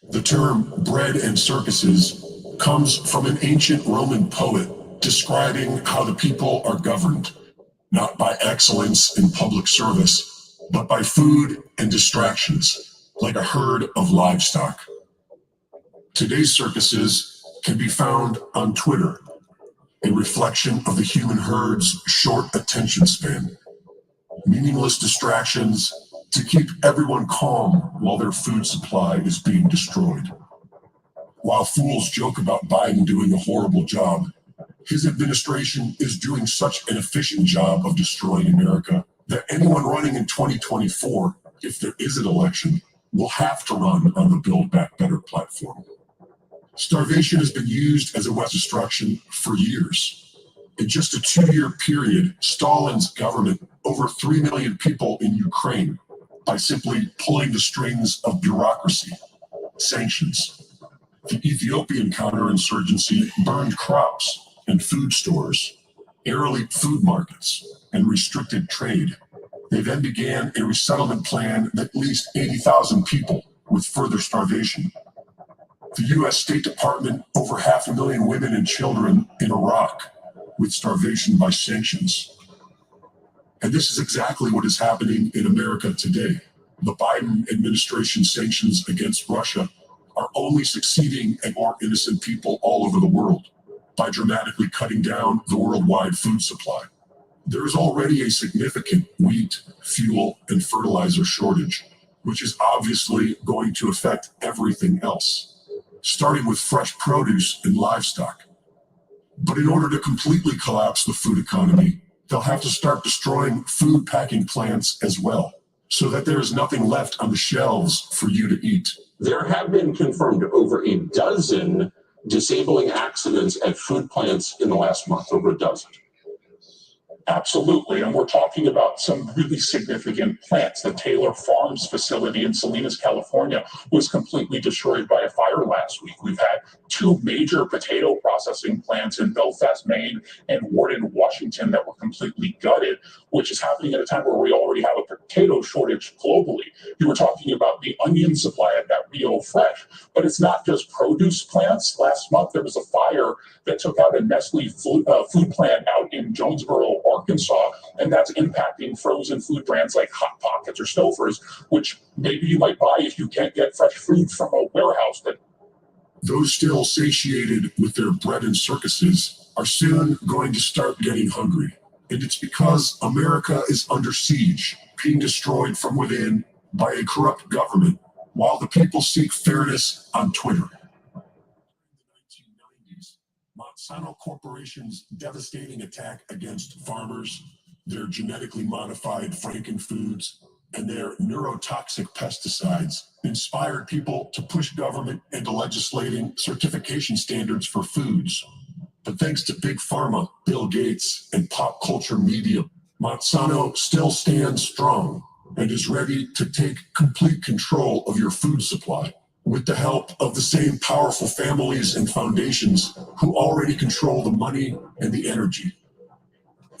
The term bread and circuses comes from an ancient Roman poet describing how the people are governed, not by excellence in public service, but by food and distractions, like a herd of livestock. Today's circuses can be found on Twitter, a reflection of the human herd's short attention span. Meaningless distractions to keep everyone calm while their food supply is being destroyed. While fools joke about Biden doing a horrible job, his administration is doing such an efficient job of destroying America that anyone running in 2024, if there is an election, will have to run on the Build Back Better platform. Starvation has been used as a weapon of destruction for years. In just a 2-year period, Stalin's government over 3 million people in Ukraine by simply pulling the strings of bureaucracy, sanctions. The Ethiopian counterinsurgency burned crops and food stores, airlift food markets, and restricted trade. They then began a resettlement plan that leased 80,000 people with further starvation. The U.S. State Department over 500,000 women and children in Iraq with starvation by sanctions. And this is exactly what is happening in America today. The Biden administration sanctions against Russia are only succeeding at more innocent people all over the world by dramatically cutting down the worldwide food supply. There is already a significant wheat, fuel, and fertilizer shortage, which is obviously going to affect everything else, starting with fresh produce and livestock. But in order to completely collapse the food economy, they'll have to start destroying food packing plants as well, so that there is nothing left on the shelves for you to eat. There have been confirmed over a dozen disabling accidents at food plants in the last month, over a dozen. Absolutely, and we're talking about some really significant plants. The Taylor Farms facility in Salinas, California was completely destroyed by a fire last week. We've had 2 major potato processing plants in Belfast, Maine and Warden, Washington that were completely gutted, which is happening at a time where we already have a potato shortage globally. You were talking about the onion supply at that Rio Fresh, but it's not just produce plants. Last month, there was a fire that took out a Nestle food plant out in Jonesboro, Arkansas, and that's impacting frozen food brands like Hot Pockets or Stouffer's, which maybe you might buy if you can't get fresh food from a warehouse. But those still satiated with their bread and circuses are soon going to start getting hungry. And it's because America is under siege, being destroyed from within by a corrupt government, while the people seek fairness on Twitter. In the 1990s, Monsanto Corporation's devastating attack against farmers, their genetically modified frankenfoods, and their neurotoxic pesticides inspired people to push government into legislating certification standards for foods. But thanks to Big Pharma, Bill Gates, and pop culture media, Monsanto still stands strong and is ready to take complete control of your food supply with the help of the same powerful families and foundations who already control the money and the energy.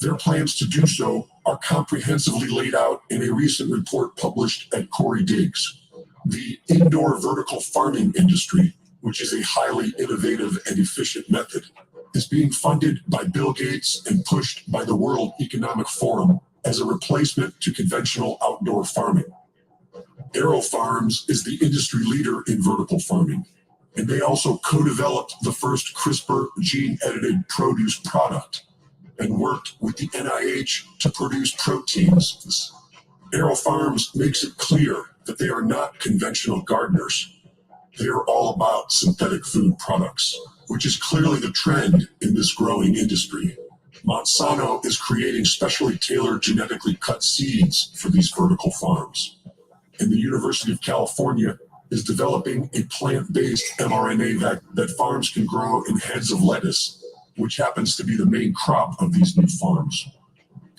Their plans to do so are comprehensively laid out in a recent report published at Corey Diggs. The indoor vertical farming industry, which is a highly innovative and efficient method, is being funded by Bill Gates and pushed by the World Economic Forum as a replacement to conventional outdoor farming. AeroFarms is the industry leader in vertical farming, and they also co-developed the first CRISPR gene-edited produce product and worked with the NIH to produce proteins. AeroFarms makes it clear that they are not conventional gardeners. They are all about synthetic food products, which is clearly the trend in this growing industry. Monsanto is creating specially tailored genetically cut seeds for these vertical farms. And the University of California is developing a plant-based mRNA that farms can grow in heads of lettuce, which happens to be the main crop of these new farms.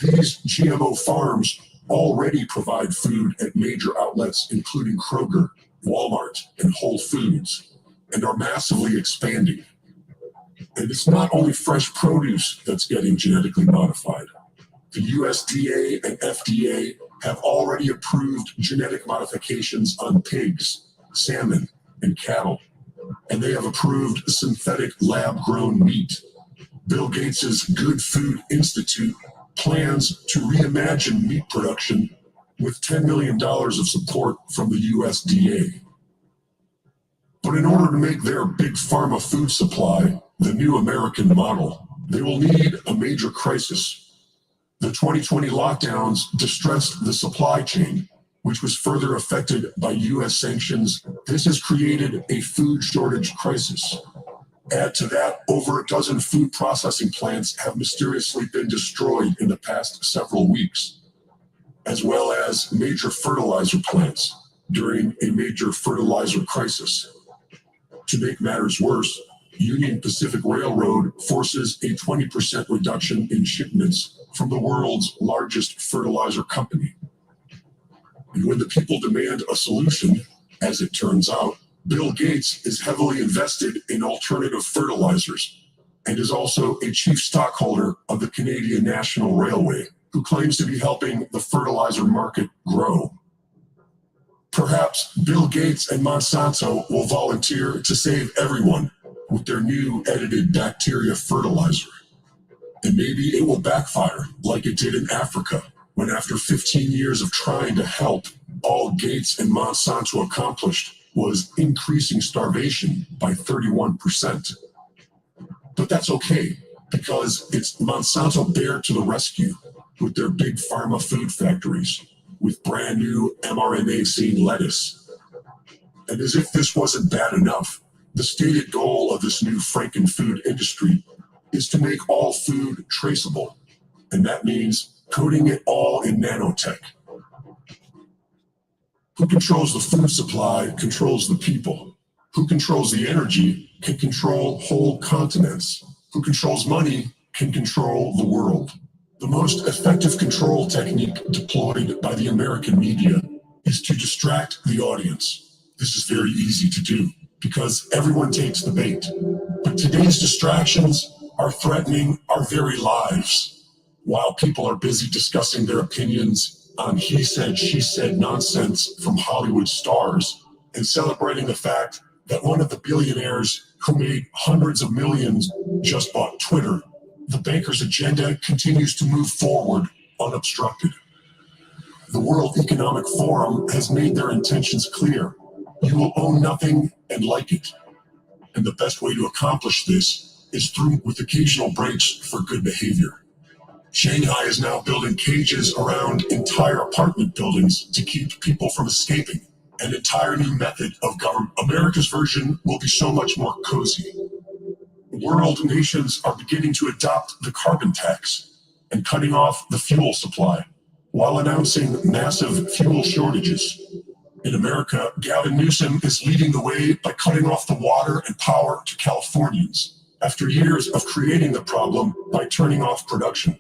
These GMO farms already provide food at major outlets, including Kroger, Walmart, and Whole Foods, and are massively expanding. And it's not only fresh produce that's getting genetically modified. The USDA and FDA have already approved genetic modifications on pigs, salmon, and cattle, and they have approved synthetic lab-grown meat. Bill Gates's Good Food Institute plans to reimagine meat production with $10 million of support from the USDA. But in order to make their big pharma food supply the new American model, they will need a major crisis. The 2020 lockdowns distressed the supply chain, which was further affected by US sanctions. This has created a food shortage crisis. Add to that, over a dozen food processing plants have mysteriously been destroyed in the past several weeks, as well as major fertilizer plants during a major fertilizer crisis. To make matters worse, Union Pacific Railroad forces a 20% reduction in shipments from the world's largest fertilizer company. And when the people demand a solution, as it turns out, Bill Gates is heavily invested in alternative fertilizers and is also a chief stockholder of the Canadian National Railway, who claims to be helping the fertilizer market grow. Perhaps Bill Gates and Monsanto will volunteer to save everyone with their new edited bacteria fertilizer. And maybe it will backfire like it did in Africa, when after 15 years of trying to help, all Gates and Monsanto accomplished was increasing starvation by 31%. But that's okay, because it's Monsanto Bear to the rescue with their big pharma food factories, with brand new mRNA-seed lettuce. And as if this wasn't bad enough, the stated goal of this new frankenfood industry is to make all food traceable, and that means coating it all in nanotech. Who controls the food supply controls the people. Who controls the energy can control whole continents. Who controls money can control the world. The most effective control technique deployed by the American media is to distract the audience. This is very easy to do because everyone takes the bait. But today's distractions are threatening our very lives. While people are busy discussing their opinions on he said, she said nonsense from Hollywood stars and celebrating the fact that one of the billionaires who made hundreds of millions just bought Twitter, the banker's agenda continues to move forward unobstructed. The World Economic Forum has made their intentions clear. You will own nothing and like it. And the best way to accomplish this is through with occasional breaks for good behavior. Shanghai is now building cages around entire apartment buildings to keep people from escaping. An entire new method of government. America's version will be so much more cozy. World nations are beginning to adopt the carbon tax and cutting off the fuel supply while announcing massive fuel shortages. In America, Gavin Newsom is leading the way by cutting off the water and power to Californians after years of creating the problem by turning off production.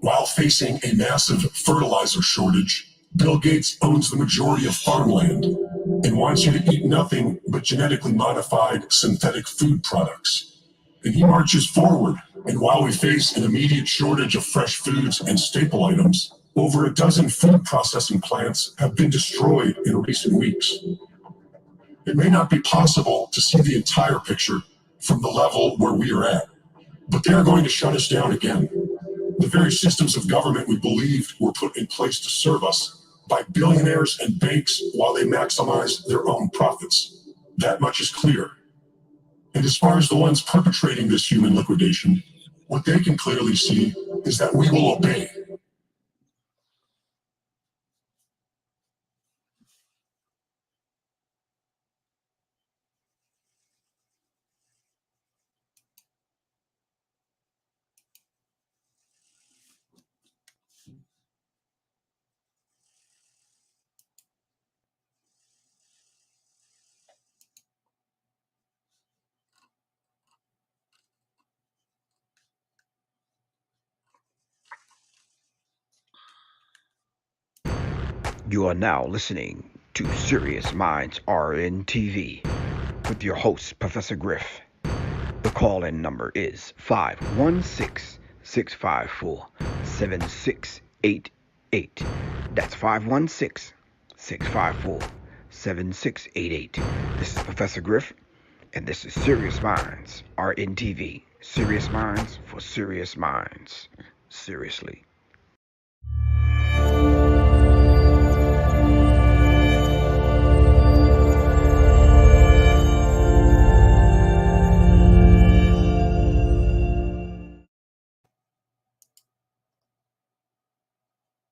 While facing a massive fertilizer shortage, Bill Gates owns the majority of farmland and wants you to eat nothing but genetically modified synthetic food products. And he marches forward, and while we face an immediate shortage of fresh foods and staple items, over a dozen food processing plants have been destroyed in recent weeks. It may not be possible to see the entire picture from the level where we are at, but they are going to shut us down again. The very systems of government we believed were put in place to serve us by billionaires and banks while they maximize their own profits. That much is clear. And as far as the ones perpetrating this human liquidation, what they can clearly see is that we will obey. You are now listening to Serious Minds RNTV with your host, Professor Griff. The call-in number is 516-654-7688. That's 516-654-7688. This is Professor Griff, and this is Serious Minds, RNTV. Serious Minds for Serious Minds. Seriously.